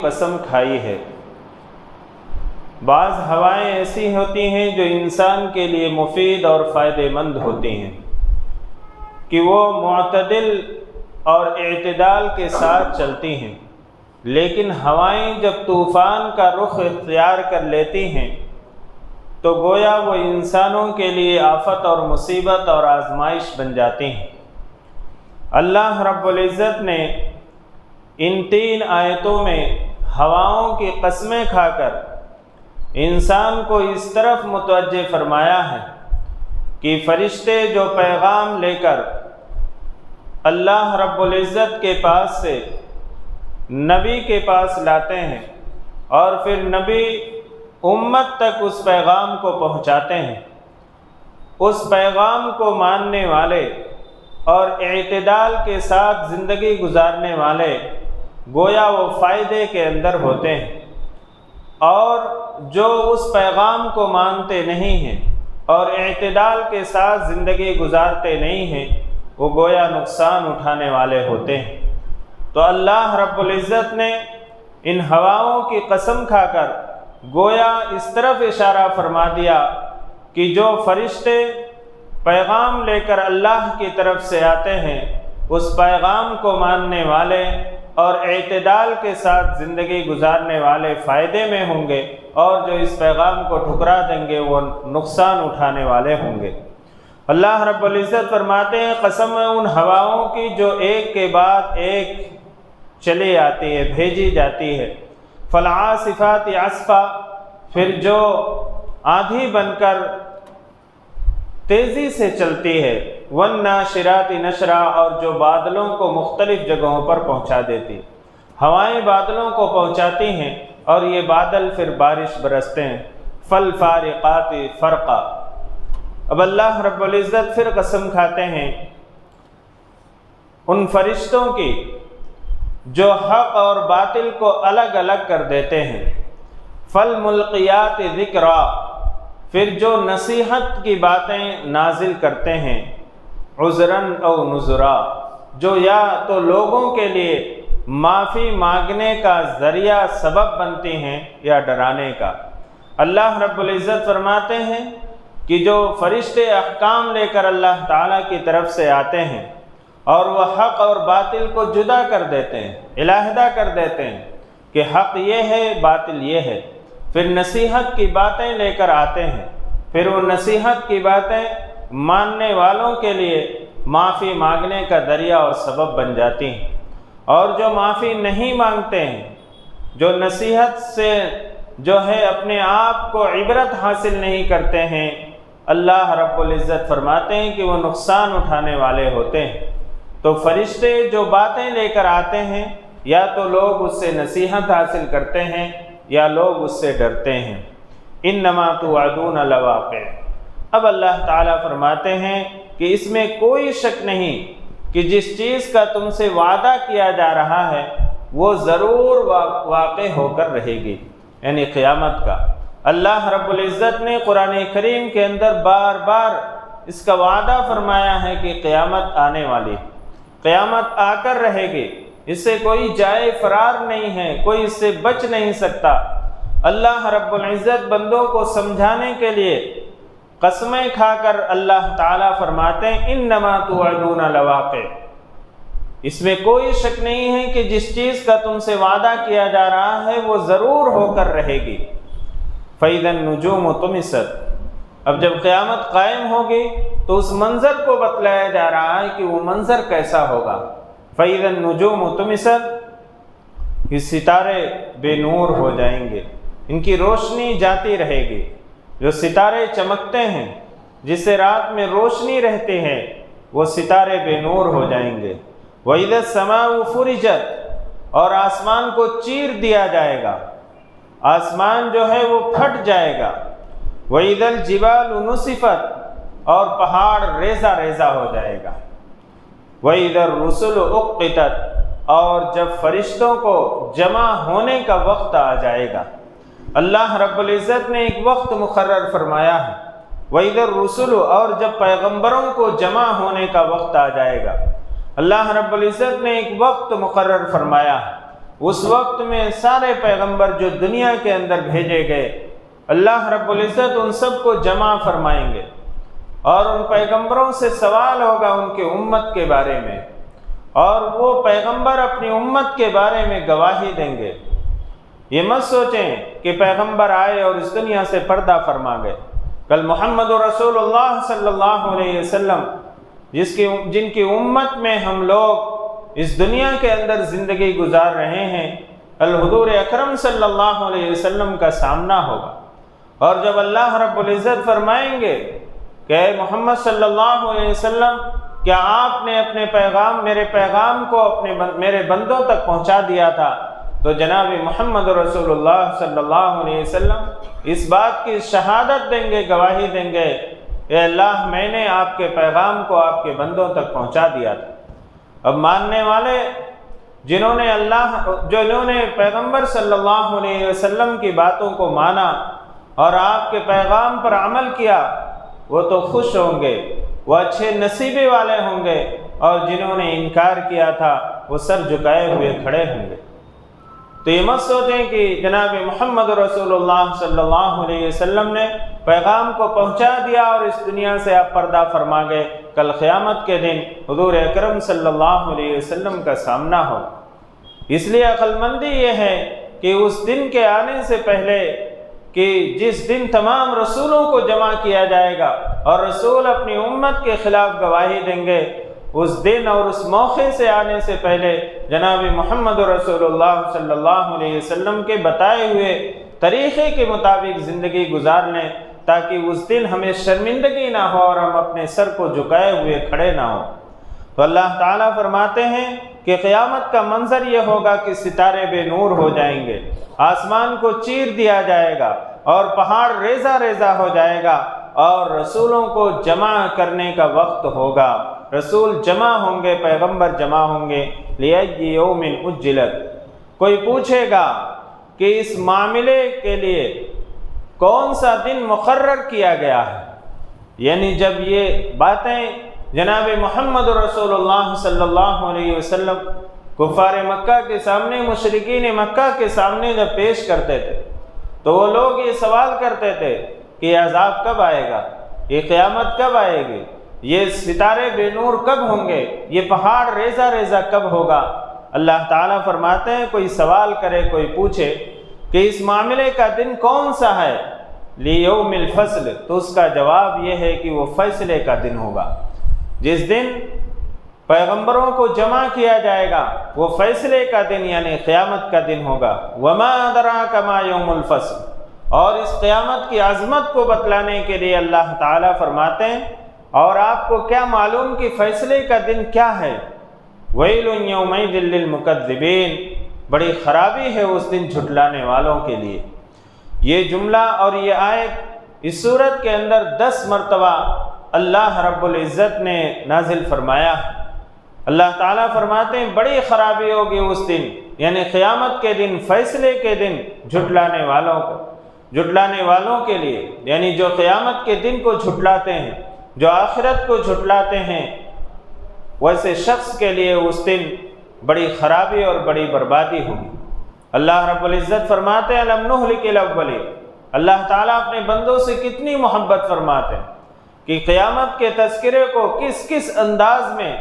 قسم کھائی ہے۔ بعض ہوائیں ایسی ہوتی ہیں جو انسان کے لیے مفید اور فائدہ مند ہوتی ہیں کہ وہ معتدل اور اعتدال کے ساتھ چلتی ہیں، لیکن ہوائیں جب طوفان کا رخ اختیار کر لیتی ہیں تو گویا وہ انسانوں کے لیے آفت اور مصیبت اور آزمائش بن جاتی ہیں۔ اللہ رب العزت نے ان 3 آیتوں میں ہواؤں کی قسمیں کھا کر انسان کو اس طرف متوجہ فرمایا ہے کہ فرشتے جو پیغام لے کر اللہ رب العزت کے پاس سے نبی کے پاس لاتے ہیں اور پھر نبی امت تک اس پیغام کو پہنچاتے ہیں، اس پیغام کو ماننے والے اور اعتدال کے ساتھ زندگی گزارنے والے گویا وہ فائدے کے اندر ہوتے ہیں، اور جو اس پیغام کو مانتے نہیں ہیں اور اعتدال کے ساتھ زندگی گزارتے نہیں ہیں وہ گویا نقصان اٹھانے والے ہوتے ہیں۔ تو اللہ رب العزت نے ان ہواؤں کی قسم کھا کر گویا اس طرف اشارہ فرما دیا کہ جو فرشتے پیغام لے کر اللہ کی طرف سے آتے ہیں اس پیغام کو ماننے والے اور اعتدال کے ساتھ زندگی گزارنے والے فائدے میں ہوں گے، اور جو اس پیغام کو ٹھکرا دیں گے وہ نقصان اٹھانے والے ہوں گے۔ اللہ رب العزت فرماتے ہیں قسم ہے ان ہواؤں کی جو ایک کے بعد ایک چلی آتی ہے، بھیجی جاتی ہے۔ فالعاصفات عصفا، پھر جو آندھی بن کر تیزی سے چلتی ہے، والناشرات نشرا، اور جو بادلوں کو مختلف جگہوں پر پہنچا دیتی۔ ہوائیں بادلوں کو پہنچاتی ہیں اور یہ بادل پھر بارش برستے ہیں۔ فالفارقات فرقا، اب اللہ رب العزت پھر قسم کھاتے ہیں ان فرشتوں کی جو حق اور باطل کو الگ الگ کر دیتے ہیں۔ فالملقیات ذکرا، پھر جو نصیحت کی باتیں نازل کرتے ہیں۔ عذراً او نذرا، جو یا تو لوگوں کے لیے معافی مانگنے کا ذریعہ سبب بنتی ہیں یا ڈرانے کا۔ اللہ رب العزت فرماتے ہیں کہ جو فرشتے احکام لے کر اللہ تعالیٰ کی طرف سے آتے ہیں اور وہ حق اور باطل کو جدا کر دیتے ہیں، علیحدہ کر دیتے ہیں کہ حق یہ ہے باطل یہ ہے، پھر نصیحت کی باتیں لے کر آتے ہیں، پھر وہ نصیحت کی باتیں ماننے والوں کے لیے معافی مانگنے کا ذریعہ اور سبب بن جاتی ہیں، اور جو معافی نہیں مانگتے ہیں، جو نصیحت سے جو ہے اپنے آپ کو عبرت حاصل نہیں کرتے ہیں، اللہ رب العزت فرماتے ہیں کہ وہ نقصان اٹھانے والے ہوتے ہیں۔ تو فرشتے جو باتیں لے کر آتے ہیں یا تو لوگ اس سے نصیحت حاصل کرتے ہیں یا لوگ اس سے ڈرتے ہیں۔ انما توعدون لواقع، اب اللہ تعالیٰ فرماتے ہیں کہ اس میں کوئی شک نہیں کہ جس چیز کا تم سے وعدہ کیا جا رہا ہے وہ ضرور واقع ہو کر رہے گی، یعنی قیامت کا۔ اللہ رب العزت نے قرآن کریم کے اندر بار بار اس کا وعدہ فرمایا ہے کہ قیامت آنے والی، قیامت آ کر رہے گی، اس سے کوئی جائے فرار نہیں ہے، کوئی اس سے بچ نہیں سکتا۔ اللہ رب العزت بندوں کو سمجھانے کے لیے قسمیں کھا کر اللہ تعالیٰ فرماتے ہیں انما توعدون لواقع، اس میں کوئی شک نہیں ہے کہ جس چیز کا تم سے وعدہ کیا جا رہا ہے وہ ضرور ہو کر رہے گی۔ فَإِذَا النُّجُومُ طُمِسَتْ، اب جب قیامت قائم ہوگی تو اس منظر کو بتلایا جا رہا ہے کہ وہ منظر کیسا ہوگا۔ فَإِذَا النُّجُومُ طُمِسَتْ، یہ ستارے بے نور ہو جائیں گے، ان کی روشنی جاتی رہے گی۔ جو ستارے چمکتے ہیں، جس سے رات میں روشنی رہتی ہے، وہ ستارے بے نور ہو جائیں گے۔ وَإِذَا السَّمَاءُ فُرِجَتْ، اور آسمان کو چیر دیا جائے گا، آسمان جو ہے وہ پھٹ جائے گا۔ وَإِذَا الْجِبَالُ نُسِفَتْ، اور پہاڑ ریزہ ریزہ ہو جائے گا۔ وَإِذَا الرُّسُلُ أُقِّتَتْ، اور جب فرشتوں کو جمع ہونے کا وقت آ جائے گا۔ اللہ رب العزت نے ایک وقت مقرر فرمایا ہے۔ وَإِذَا الرُّسُلُ، اور جب پیغمبروں کو جمع ہونے کا وقت آ جائے گا۔ اللہ رب العزت نے ایک وقت مقرر فرمایا ہے۔ اس وقت میں سارے پیغمبر جو دنیا کے اندر بھیجے گئے، اللہ رب العزت ان سب کو جمع فرمائیں گے اور ان پیغمبروں سے سوال ہوگا ان کے امت کے بارے میں، اور وہ پیغمبر اپنی امت کے بارے میں گواہی دیں گے۔ یہ مت سوچیں کہ پیغمبر آئے اور اس دنیا سے پردہ فرما گئے۔ کل محمد رسول اللہ صلی اللہ علیہ وسلم جن کی امت میں ہم لوگ اس دنیا کے اندر زندگی گزار رہے ہیں، الحضور اکرم صلی اللہ علیہ وسلم کا سامنا ہوگا، اور جب اللہ رب العزت فرمائیں گے کہ اے محمد صلی اللہ علیہ وسلم، کیا آپ نے میرے پیغام کو میرے بندوں تک پہنچا دیا تھا؟ تو جناب محمد رسول اللہ صلی اللہ علیہ وسلم اس بات کی شہادت دیں گے، گواہی دیں گے، اے اللہ میں نے آپ کے پیغام کو آپ کے بندوں تک پہنچا دیا تھا۔ اب ماننے والے جنہوں نے پیغمبر صلی اللہ علیہ وسلم کی باتوں کو مانا اور آپ کے پیغام پر عمل کیا، وہ تو خوش ہوں گے، وہ اچھے نصیبے والے ہوں گے، اور جنہوں نے انکار کیا تھا وہ سر جھکائے ہوئے کھڑے ہوں گے۔ تو یہ مت سوچیں کہ جناب محمد رسول اللہ صلی اللہ علیہ وسلم نے پیغام کو پہنچا دیا اور اس دنیا سے آپ پردہ فرما گئے۔ کل قیامت کے دن حضور اکرم صلی اللہ علیہ وسلم کا سامنا ہو۔ اس لیے عقل مندی یہ ہے کہ اس دن کے آنے سے پہلے، کہ جس دن تمام رسولوں کو جمع کیا جائے گا اور رسول اپنی امت کے خلاف گواہی دیں گے، اس دن اور اس موقع سے آنے سے پہلے جناب محمد رسول اللہ صلی اللہ علیہ وسلم کے بتائے ہوئے طریقے کے مطابق زندگی گزار لیں، تاکہ اس دن ہمیں شرمندگی نہ ہو اور ہم اپنے سر کو جھکائے ہوئے کھڑے نہ ہوں۔ تو اللہ تعالیٰ فرماتے ہیں کہ قیامت کا منظر یہ ہوگا کہ ستارے بے نور ہو جائیں گے، آسمان کو چیر دیا جائے گا اور پہاڑ ریزہ ریزہ ہو جائے گا، اور رسولوں کو جمع کرنے کا وقت ہوگا۔ رسول جمع ہوں گے، پیغمبر جمع ہوں گے۔ لِأَيِّ يَوْمٍ أُجِّلَتْ، کوئی پوچھے گا کہ اس معاملے کے لیے کون سا دن مقرر کیا گیا ہے، یعنی جب یہ باتیں جناب محمد رسول اللہ صلی اللہ علیہ وسلم کفار مکہ کے سامنے، مشرکین مکہ کے سامنے جب پیش کرتے تھے تو وہ لوگ یہ سوال کرتے تھے کہ یہ عذاب کب آئے گا، یہ قیامت کب آئے گی، یہ ستارے بے نور کب ہوں گے، یہ پہاڑ ریزہ ریزہ کب ہوگا۔ اللہ تعالیٰ فرماتے ہیں کوئی سوال کرے، کوئی پوچھے کہ اس معاملے کا دن کون سا ہے، لیوم الفصل، تو اس کا جواب یہ ہے کہ وہ فیصلے کا دن ہوگا۔ جس دن پیغمبروں کو جمع کیا جائے گا وہ فیصلے کا دن یعنی قیامت کا دن ہوگا۔ وما ادراک ما یوم الفصل، اور اس قیامت کی عظمت کو بتلانے کے لیے اللہ تعالیٰ فرماتے ہیں اور آپ کو کیا معلوم کہ فیصلے کا دن کیا ہے؟ ویل یومئذ للمکذبین، بڑی خرابی ہے اس دن جھٹلانے والوں کے لیے۔ یہ جملہ اور یہ آیت اس سورت کے اندر 10 مرتبہ اللہ رب العزت نے نازل فرمایا۔ اللہ تعالیٰ فرماتے ہیں بڑی خرابی ہوگی اس دن، یعنی قیامت کے دن، فیصلے کے دن، جھٹلانے والوں کے لیے، یعنی جو قیامت کے دن کو جھٹلاتے ہیں، جو آخرت کو جھٹلاتے ہیں، ویسے شخص کے لیے اس دن بڑی خرابی اور بڑی بربادی ہوگی۔ اللہ رب العزت فرماتے ہیں الم نہلک الاولین، اللہ تعالیٰ اپنے بندوں سے کتنی محبت فرماتے ہیں کہ قیامت کے تذکرے کو کس کس انداز میں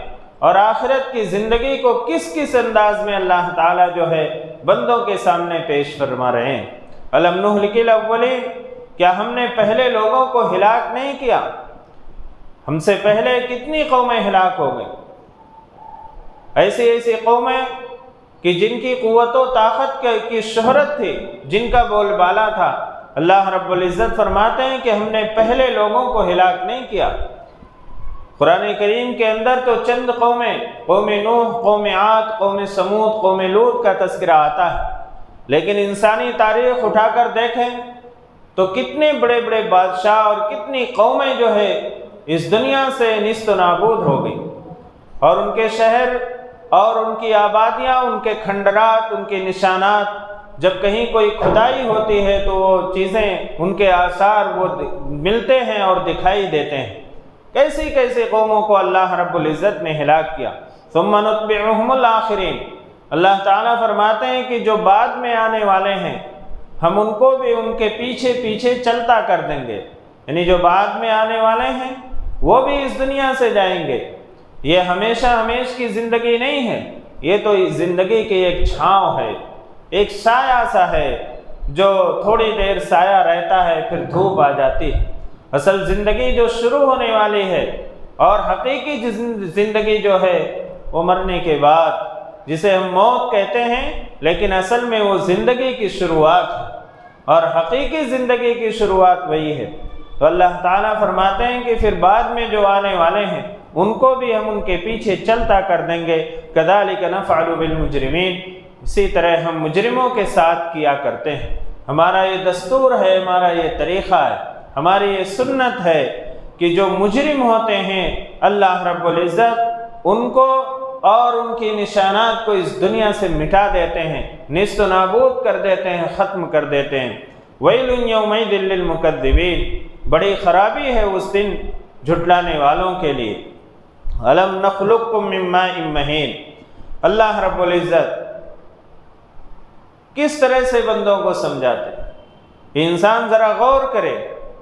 اور آخرت کی زندگی کو کس کس انداز میں اللہ تعالیٰ جو ہے بندوں کے سامنے پیش فرما رہے ہیں۔ الم نہلک الاولین، کیا ہم نے پہلے لوگوں کو ہلاک نہیں کیا؟ ہم سے پہلے کتنی قومیں ہلاک ہو گئیں، ایسی قومیں کہ جن کی قوت و طاقت کی شہرت تھی، جن کا بول بالا تھا۔ اللہ رب العزت فرماتے ہیں کہ ہم نے پہلے لوگوں کو ہلاک نہیں کیا۔ قرآن کریم کے اندر تو چند قومیں، قوم نوح، قوم عاد، قوم سمود، قوم لوط کا تذکرہ آتا ہے، لیکن انسانی تاریخ اٹھا کر دیکھیں تو کتنے بڑے بڑے بادشاہ اور کتنی قومیں جو ہے اس دنیا سے نیست و نابود ہو گئی، اور ان کے شہر اور ان کی آبادیاں، ان کے کھنڈرات، ان کے نشانات، جب کہیں کوئی کھدائی ہوتی ہے تو وہ چیزیں، ان کے آثار وہ ملتے ہیں اور دکھائی دیتے ہیں۔ کیسی کیسی قوموں کو اللہ رب العزت نے ہلاک کیا۔ ثم نتبعهم الآخرین، اللہ تعالیٰ فرماتے ہیں کہ جو بعد میں آنے والے ہیں ہم ان کو بھی ان کے پیچھے پیچھے چلتا کر دیں گے، یعنی جو بعد میں آنے والے ہیں وہ بھی اس دنیا سے جائیں گے۔ یہ ہمیشہ ہمیش کی زندگی نہیں ہے، یہ تو اس زندگی کی ایک چھاؤں ہے، ایک سایہ سا ہے جو تھوڑی دیر سایہ رہتا ہے پھر دھوپ آ جاتی ہے۔ اصل زندگی جو شروع ہونے والی ہے اور حقیقی زندگی جو ہے وہ مرنے کے بعد، جسے ہم موت کہتے ہیں لیکن اصل میں وہ زندگی کی شروعات ہے، اور حقیقی زندگی کی شروعات وہی ہے۔ تو اللہ تعالیٰ فرماتے ہیں کہ پھر بعد میں جو آنے والے ہیں ان کو بھی ہم ان کے پیچھے چلتا کر دیں گے۔ کذالک نفعل بالمجرمین، اسی طرح ہم مجرموں کے ساتھ کیا کرتے ہیں۔ ہمارا یہ دستور ہے، ہمارا یہ طریقہ ہے، ہماری یہ سنت ہے کہ جو مجرم ہوتے ہیں اللہ رب العزت ان کو اور ان کی نشانات کو اس دنیا سے مٹا دیتے ہیں، نیست و نابود کر دیتے ہیں، ختم کر دیتے ہیں۔ ویل یومئذ للمکذبین، بڑی خرابی ہے اس دن جھٹلانے والوں کے لیے۔ الم نخلقکم من ماء مہین، اللہ رب العزت کس طرح سے بندوں کو سمجھاتے ہیں۔ انسان ذرا غور کرے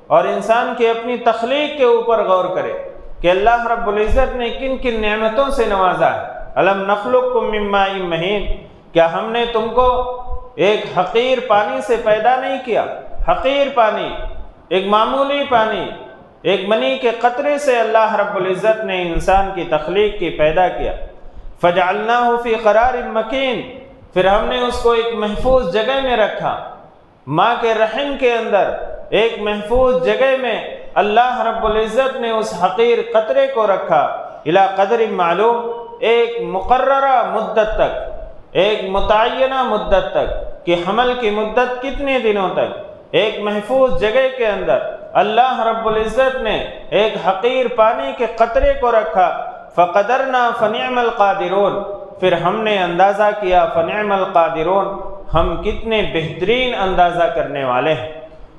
اور انسان کی اپنی تخلیق کے اوپر غور کرے کہ اللہ رب العزت نے کن کن نعمتوں سے نوازا ہے۔ الم نخلقکم من ماء مہین، کیا ہم نے تم کو ایک حقیر پانی سے پیدا نہیں کیا؟ حقیر پانی، ایک معمولی پانی، ایک منی کے قطرے سے اللہ رب العزت نے انسان کی تخلیق کی پیدا کیا۔ فجعلناہ فی قرار مکین، پھر ہم نے اس کو ایک محفوظ جگہ میں رکھا، ماں کے رحم کے اندر ایک محفوظ جگہ میں اللہ رب العزت نے اس حقیر قطرے کو رکھا۔ الی قدر معلوم، ایک مقررہ مدت تک، ایک متعینہ مدت تک، کہ حمل کی مدت کتنے دنوں تک، ایک محفوظ جگہ کے اندر اللہ رب العزت نے ایک حقیر پانی کے قطرے کو رکھا۔ فقدرنا فنعم القادرون، پھر ہم نے اندازہ کیا، فنعم القادرون، ہم کتنے بہترین اندازہ کرنے والے ہیں۔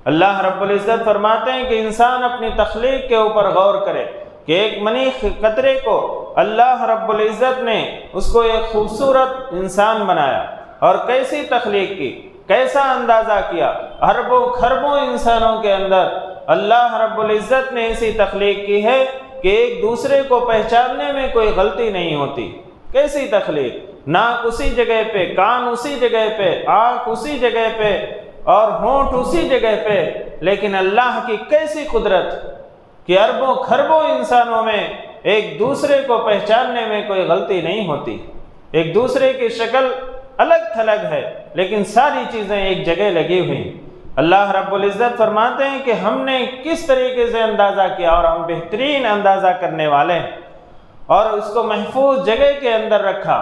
اللہ رب العزت فرماتے ہیں کہ انسان اپنی تخلیق کے اوپر غور کرے کہ ایک منی قطرے کو اللہ رب العزت نے اس کو ایک خوبصورت انسان بنایا، اور کیسی تخلیق کی، کیسا اندازہ کیا۔ اربوں کھربوں انسانوں کے اندر اللہ رب العزت نے ایسی تخلیق کی ہے کہ ایک دوسرے کو پہچاننے میں کوئی غلطی نہیں ہوتی۔ کیسی تخلیق، ناک اسی جگہ پہ، کان اسی جگہ پہ، آنکھ اسی جگہ پہ، اور ہونٹ اسی جگہ پہ، لیکن اللہ کی کیسی قدرت کہ اربوں کھربوں انسانوں میں ایک دوسرے کو پہچاننے میں کوئی غلطی نہیں ہوتی۔ ایک دوسرے کی شکل الگ تھلگ ہے لیکن ساری چیزیں ایک جگہ لگی ہوئی۔ اللہ رب العزت فرماتے ہیں کہ ہم نے کس طریقے سے اندازہ کیا، اور ہم بہترین اندازہ کرنے والے ہیں، اور اس کو محفوظ جگہ کے اندر رکھا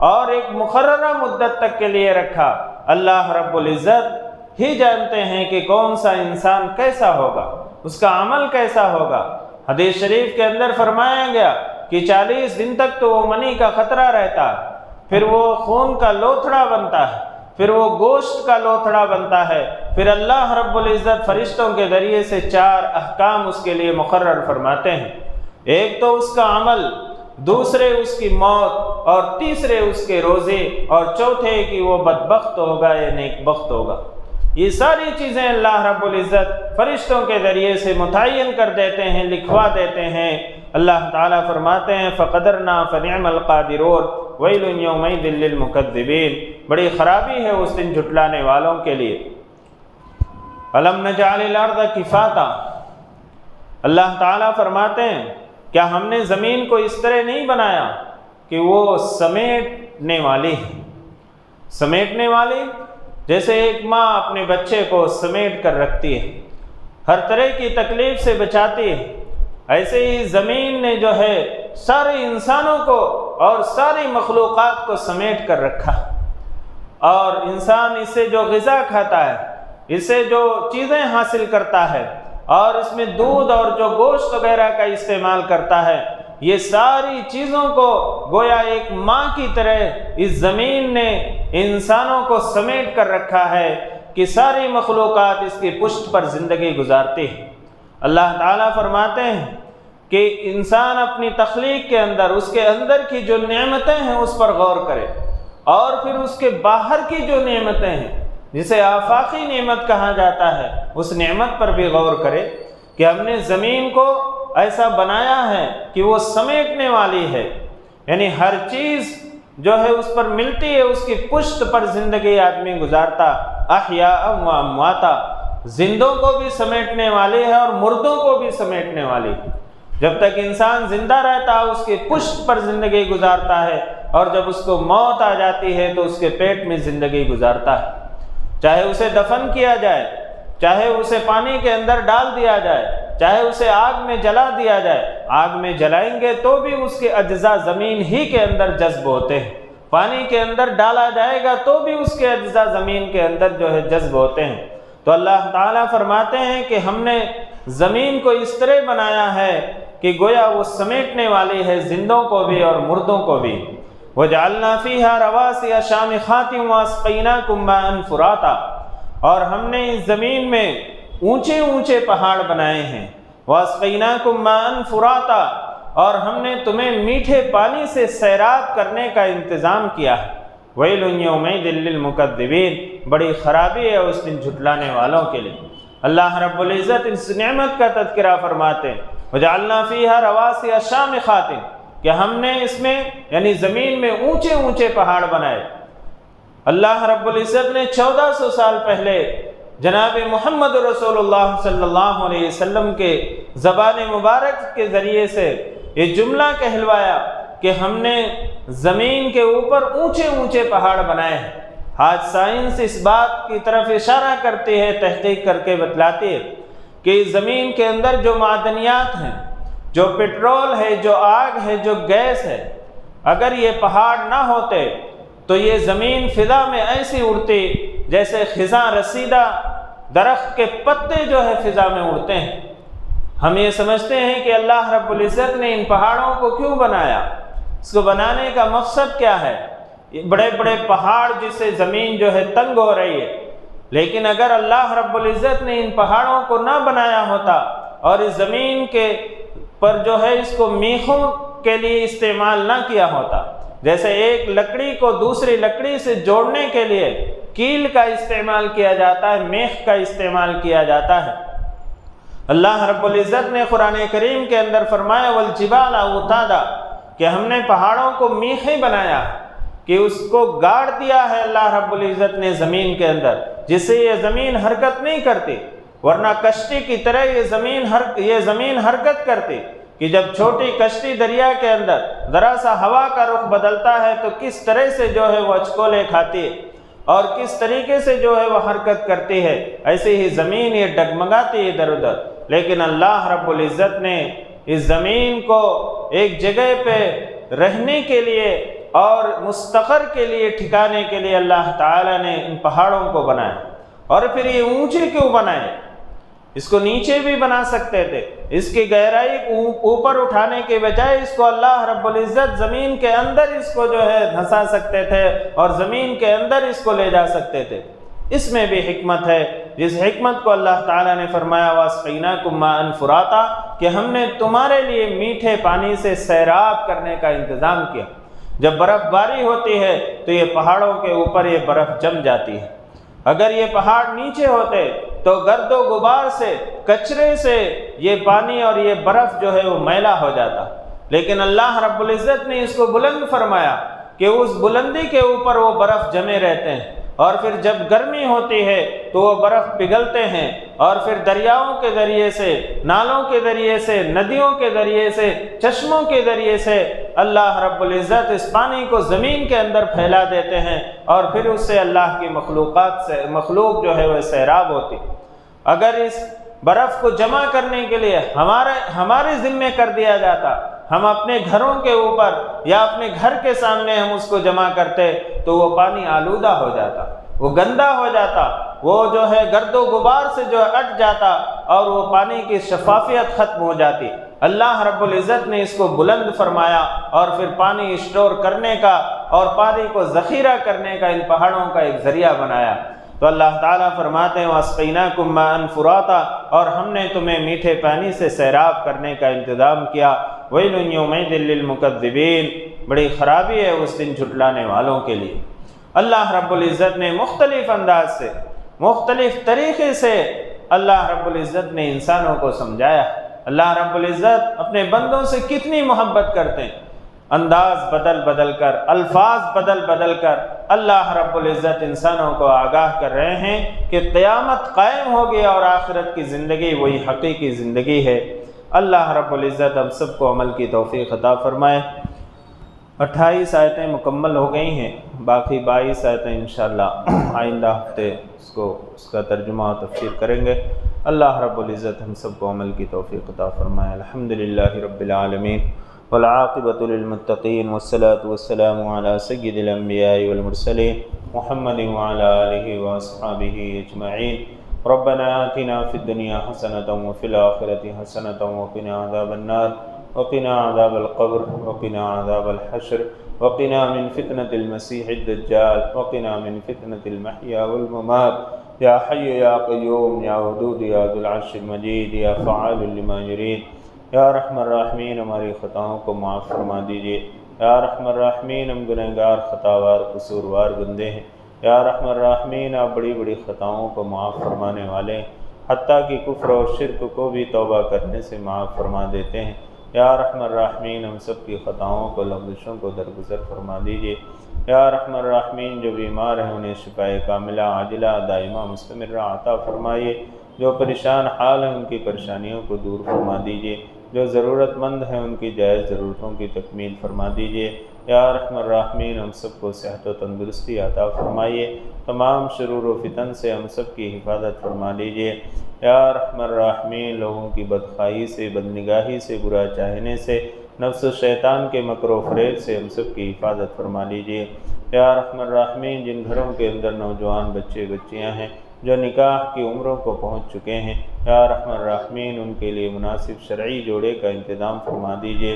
اور ایک مقررہ مدت تک کے لیے رکھا۔ اللہ رب العزت ہی جانتے ہیں کہ کون سا انسان کیسا ہوگا، اس کا عمل کیسا ہوگا۔ حدیث شریف کے اندر فرمایا گیا کہ 40 دن تک تو وہ منی کا خطرہ رہتا ہے، پھر وہ خون کا لوتھڑا بنتا ہے، پھر وہ گوشت کا لوتھڑا بنتا ہے، پھر اللہ رب العزت فرشتوں کے ذریعے سے 4 احکام اس کے لیے مقرر فرماتے ہیں۔ ایک تو اس کا عمل، دوسرے اس کی موت، اور تیسرے اس کے روزے، اور چوتھے کہ وہ بدبخت ہوگا یا نیک بخت ہوگا۔ یہ ساری چیزیں اللہ رب العزت فرشتوں کے ذریعے سے متعین کر دیتے ہیں، لکھوا دیتے ہیں۔ اللہ تعالیٰ فرماتے ہیں فقدرنا فنعم القادرون ویل یومئذ للمکذبین، بڑی خرابی ہے اس دن جھٹلانے والوں کے لیے۔ الم نجعل الارض کفاتا، اللہ تعالیٰ فرماتے ہیں کیا ہم نے زمین کو اس طرح نہیں بنایا کہ وہ سمیٹنے والی ہے؟ سمیٹنے والی جیسے ایک ماں اپنے بچے کو سمیٹ کر رکھتی ہے، ہر طرح کی تکلیف سے بچاتی ہے، ایسے ہی زمین نے جو ہے سارے انسانوں کو اور ساری مخلوقات کو سمیٹ کر رکھا، اور انسان اس سے جو غذا کھاتا ہے، اس سے جو چیزیں حاصل کرتا ہے، اور اس میں دودھ اور جو گوشت وغیرہ کا استعمال کرتا ہے، یہ ساری چیزوں کو گویا ایک ماں کی طرح اس زمین نے انسانوں کو سمیٹ کر رکھا ہے کہ ساری مخلوقات اس کی پشت پر زندگی گزارتی ہے۔ اللہ تعالیٰ فرماتے ہیں کہ انسان اپنی تخلیق کے اندر، اس کے اندر کی جو نعمتیں ہیں اس پر غور کرے، اور پھر اس کے باہر کی جو نعمتیں ہیں جسے آفاقی نعمت کہا جاتا ہے، اس نعمت پر بھی غور کرے کہ ہم نے زمین کو ایسا بنایا ہے کہ وہ سمیٹنے والی ہے، یعنی ہر چیز جو ہے اس پر ملتی ہے، اس کی پشت پر زندگی آدمی گزارتا، احیاء و امواتا، زندوں کو بھی سمیٹنے والی ہے اور مردوں کو بھی سمیٹنے والی ہے۔ جب تک انسان زندہ رہتا ہے اس کی پشت پر زندگی گزارتا ہے، اور جب اس کو موت آ جاتی ہے تو اس کے پیٹ میں زندگی گزارتا ہے، چاہے اسے دفن کیا جائے، چاہے اسے پانی کے اندر ڈال دیا جائے، چاہے اسے آگ میں جلا دیا جائے، آگ میں جلائیں گے تو بھی اس کے اجزاء زمین ہی کے اندر جذب ہوتے ہیں، پانی کے اندر ڈالا جائے گا تو بھی اس کے اجزاء زمین کے اندر جو ہے جذب ہوتے ہیں۔ تو اللہ تعالیٰ فرماتے ہیں کہ ہم نے زمین کو اس طرح بنایا ہے کہ گویا وہ سمیٹنے والی ہے زندوں کو بھی اور مردوں کو بھی۔ وَجَعَلْنَا فِيهَا رَوَاسِيَ شَامِخَاتٍ وَأَسْقَيْنَاكُم مَّاءً فُرَاتًا، اور ہم نے اس زمین میں اونچے اونچے پہاڑ بنائے ہیں، وَأَسْقَيْنَاكُم مَّاءً فُرَاتًا، اور ہم نے تمہیں میٹھے پانی سے سیراب کرنے کا انتظام کیا ہے۔ وَيْلٌ يَوْمَئِذٍ لِّلْمُكَذِّبِينَ، بڑی خرابی ہے اس دن جھٹلانے والوں کے لیے۔ اللہ رب العزت اس نعمت کا تذکرہ فرماتے ہیں، وَجَعَلْنَا فِيهَا رَوَاسِيَ شَامِخَاتٍ، کہ ہم نے اس میں یعنی زمین میں اونچے اونچے پہاڑ بنائے۔ اللہ رب العزت نے 1400 سال پہلے جناب محمد رسول اللہ صلی اللہ علیہ وسلم کے زبان مبارک کے ذریعے سے یہ جملہ کہلوایا کہ ہم نے زمین کے اوپر اونچے اونچے پہاڑ بنائے ہیں۔ آج سائنس اس بات کی طرف اشارہ کرتی ہے، تحقیق کر کے بتلاتی ہے کہ زمین کے اندر جو معدنیات ہیں، جو پٹرول ہے، جو آگ ہے، جو گیس ہے، اگر یہ پہاڑ نہ ہوتے تو یہ زمین فضا میں ایسی اڑتی جیسے خزاں رسیدہ درخت کے پتے جو ہے فضا میں اڑتے ہیں۔ ہم یہ سمجھتے ہیں کہ اللہ رب العزت نے ان پہاڑوں کو کیوں بنایا، اس کو بنانے کا مقصد کیا ہے؟ یہ بڑے بڑے پہاڑ جس سے زمین جو ہے تنگ ہو رہی ہے، لیکن اگر اللہ رب العزت نے ان پہاڑوں کو نہ بنایا ہوتا اور اس زمین کے پر جو ہے اس کو میخوں کے لیے استعمال نہ کیا ہوتا، جیسے ایک لکڑی کو دوسری لکڑی سے جوڑنے کے لیے کیل کا استعمال کیا جاتا ہے، میخ کا استعمال کیا جاتا ہے۔ اللہ رب العزت نے قرآن کریم کے اندر فرمایا والجبال اوتادا، کہ ہم نے پہاڑوں کو میخیں بنایا، کہ اس کو گاڑ دیا ہے اللہ رب العزت نے زمین کے اندر، جس سے یہ زمین حرکت نہیں کرتی، ورنہ کشتی کی طرح یہ زمین حرکت کرتی کہ جب چھوٹی کشتی دریا کے اندر ذرا سا ہوا کا رخ بدلتا ہے تو کس طرح سے جو ہے وہ اچکولے کھاتی ہے اور کس طریقے سے جو ہے وہ حرکت کرتی ہے، ایسے ہی زمین یہ ڈگمگاتی ہے ادھر ادھر۔ لیکن اللہ رب العزت نے اس زمین کو ایک جگہ پہ رہنے کے لیے اور مستقر کے لیے، ٹھکانے کے لیے اللہ تعالیٰ نے ان پہاڑوں کو بنایا۔ اور پھر یہ اونچے کیوں بنائے؟ اس کو نیچے بھی بنا سکتے تھے، اس کی گہرائی اوپر اٹھانے کے بجائے اس کو اللہ رب العزت زمین کے اندر اس کو جو ہے دھنسا سکتے تھے اور زمین کے اندر اس کو لے جا سکتے تھے۔ اس میں بھی حکمت ہے، جس حکمت کو اللہ تعالیٰ نے فرمایا وَاسْقَيْنَاكُم مَّاءً فُرَاتًا، کہ ہم نے تمہارے لیے میٹھے پانی سے سیراب کرنے کا انتظام کیا۔ جب برف باری ہوتی ہے تو یہ پہاڑوں کے اوپر یہ برف جم جاتی ہے، اگر یہ پہاڑ نیچے ہوتے تو گرد و غبار سے، کچرے سے یہ پانی اور یہ برف جو ہے وہ میلا ہو جاتا، لیکن اللہ رب العزت نے اس کو بلند فرمایا کہ اس بلندی کے اوپر وہ برف جمے رہتے ہیں، اور پھر جب گرمی ہوتی ہے تو وہ برف پگھلتے ہیں، اور پھر دریاؤں کے ذریعے سے، نالوں کے ذریعے سے، ندیوں کے ذریعے سے، چشموں کے ذریعے سے اللہ رب العزت اس پانی کو زمین کے اندر پھیلا دیتے ہیں، اور پھر اس سے اللہ کی مخلوق جو ہے وہ سیراب ہوتی۔ اگر اس برف کو جمع کرنے کے لیے ہمارے ذمے کر دیا جاتا، ہم اپنے گھروں کے اوپر یا اپنے گھر کے سامنے ہم اس کو جمع کرتے تو وہ پانی آلودہ ہو جاتا، وہ گندا ہو جاتا، وہ جو ہے گرد و غبار سے جو ہے اٹ جاتا اور وہ پانی کی شفافیت ختم ہو جاتی۔ اللہ رب العزت نے اس کو بلند فرمایا اور پھر پانی اسٹور کرنے کا اور پانی کو ذخیرہ کرنے کا ان پہاڑوں کا ایک ذریعہ بنایا۔ تو اللہ تعالیٰ فرماتے ہیں وَاسْقَيْنَاكُم مَّاءً فُرَاتًا، اور ہم نے تمہیں میٹھے پانی سے سیراب کرنے کا انتظام کیا۔ وَيْلٌ يَوْمَئِذٍ لِّلْمُكَذِّبِينَ، بڑی خرابی ہے اس دن جھٹلانے والوں کے لیے۔ اللہ رب العزت نے مختلف انداز سے، مختلف طریقے سے اللہ رب العزت نے انسانوں کو سمجھایا۔ اللہ رب العزت اپنے بندوں سے کتنی محبت کرتے ہیں، انداز بدل بدل کر، الفاظ بدل بدل کر اللہ رب العزت انسانوں کو آگاہ کر رہے ہیں کہ قیامت قائم ہوگی اور آخرت کی زندگی وہی حقیقی زندگی ہے۔ اللہ رب العزت ہم سب کو عمل کی توفیق عطا فرمائے۔ 28 آیتیں مکمل ہو گئی ہیں، باقی 22 آیتیں انشاءاللہ آئندہ ہفتے اس کا ترجمہ و تفسیر کریں گے۔ اللہ رب العزت ہم سب کو عمل کی توفیق عطا فرمائے۔ الحمدللہ رب العالمین والعاقبۃ للمتقین والصلاة والسلام علی سید الانبیاء والمرسلین محمد وعلی آلہ واصحابہ اجمعین۔ ربنا آتنا فی الدنیا حسنۃ وفی الآخرۃ حسنۃ وقنا عذاب النار وقنا عذاب القبر وقنا عذاب الحشر وقنا من فتنة المسیح الدجال وقنا من فتنة المحیا والممات یا حی یا قیوم یا ودود یا ذو العرش المجید یا فعال لما یرید۔ یا رحم الراحمین ہماری خطاؤں کو معاف فرما دیجیے۔ یا رحم الراحمین ہم گنہگار خطاوار قصوروار بندے ہیں۔ یا رحم الراحمین آپ بڑی بڑی خطاؤں کو معاف فرمانے والے ہیں، حتیٰ کہ کفر اور شرک کو بھی توبہ کرنے سے معاف فرما دیتے ہیں۔ یا رحم الراحمین ہم سب کی خطاؤں کو، لغزشوں کو درگزر فرما دیجیے۔ یا رحم الراحمین جو بیمار ہیں انہیں شفائے کاملہ عاجلہ دائمہ مستمرہ عطا فرمائیے۔ جو پریشان حال ہیں ان کی پریشانیوں کو دور فرما دیجیے۔ جو ضرورت مند ہیں ان کی جائز ضرورتوں کی تکمیل فرما دیجیے۔ یا رحم الراحمین ہم سب کو صحت و تندرستی عطا فرمائیے۔ تمام شرور و فتن سے ہم سب کی حفاظت فرما لیجیے۔ یا رحم الراحمین لوگوں کی بدخواہی سے، بدنگاہی سے، برا چاہنے سے، نفس و شیطان کے مکر و فریب سے ہم سب کی حفاظت فرما لیجیے۔ یا رحم الراحمین جن گھروں کے اندر نوجوان بچے بچیاں ہیں جو نکاح کی عمروں کو پہنچ چکے ہیں، یا رحم الراحمین ان کے لیے مناسب شرعی جوڑے کا انتظام فرما دیجیے۔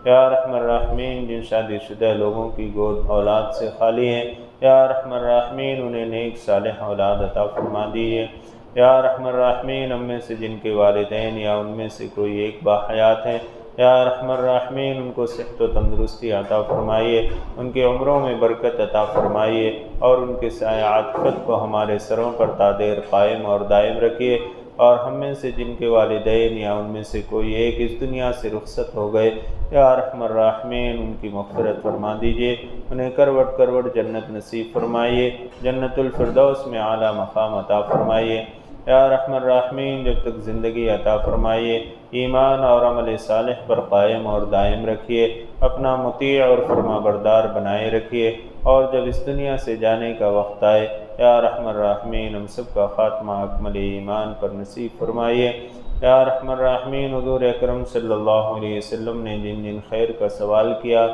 یا رحم الراحمین جن شادی شدہ لوگوں کی گود اولاد سے خالی ہیں، یا رحم الراحمین انہیں نیک صالح اولاد عطا فرما دیجیے۔ یا رحم الراحمین ہم میں سے جن کے والدین یا ان میں سے کوئی ایک باحیات ہیں، یا رحم الراحمین ان کو صحت و تندرستی عطا فرمائیے، ان کے عمروں میں برکت عطا فرمائیے، اور ان کے سایہ عاطفت کو ہمارے سروں پر تا دیر قائم اور دائم رکھیے۔ اور ہم میں سے جن کے والدین یا ان میں سے کوئی ایک اس دنیا سے رخصت ہو گئے، یا رحم الراحمین ان کی مغفرت فرما دیجیے، انہیں کروٹ کروٹ جنت نصیب فرمائیے، جنت الفردوس میں اعلیٰ مقام عطا فرمائیے۔ یا رحم الراحمین جب تک زندگی عطا فرمائیے ایمان اور عمل صالح پر قائم اور دائم رکھیے، اپنا مطیع اور فرما بردار بنائے رکھیے، اور جب اس دنیا سے جانے کا وقت آئے، یا رحم الراحمین ہم سب کا خاتمہ اکمل ایمان پر نصیب فرمائیے۔ یا رحم الراحمین حضور اکرم صلی اللہ علیہ وسلم نے جن جن خیر کا سوال کیا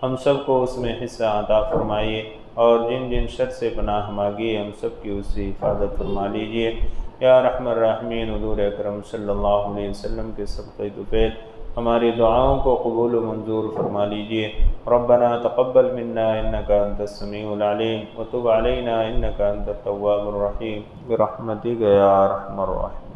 ہم سب کو اس میں حصہ عطا فرمائیے، اور جن جن شر سے پناہ مانگی ہم سب کی اس سے حفاظت فرما لیجیے۔ یا رحم الراحمین حضور اکرم صلی اللہ علیہ وسلم کے صدقہ طفیل ہماری دعاؤں کو قبول و منظور فرما لیجیے۔ ربنا تقبل منا انک انت السمیع العلیم وتب علینا انک انت التواب الرحیم برحمتک یا ارحم الراحمین۔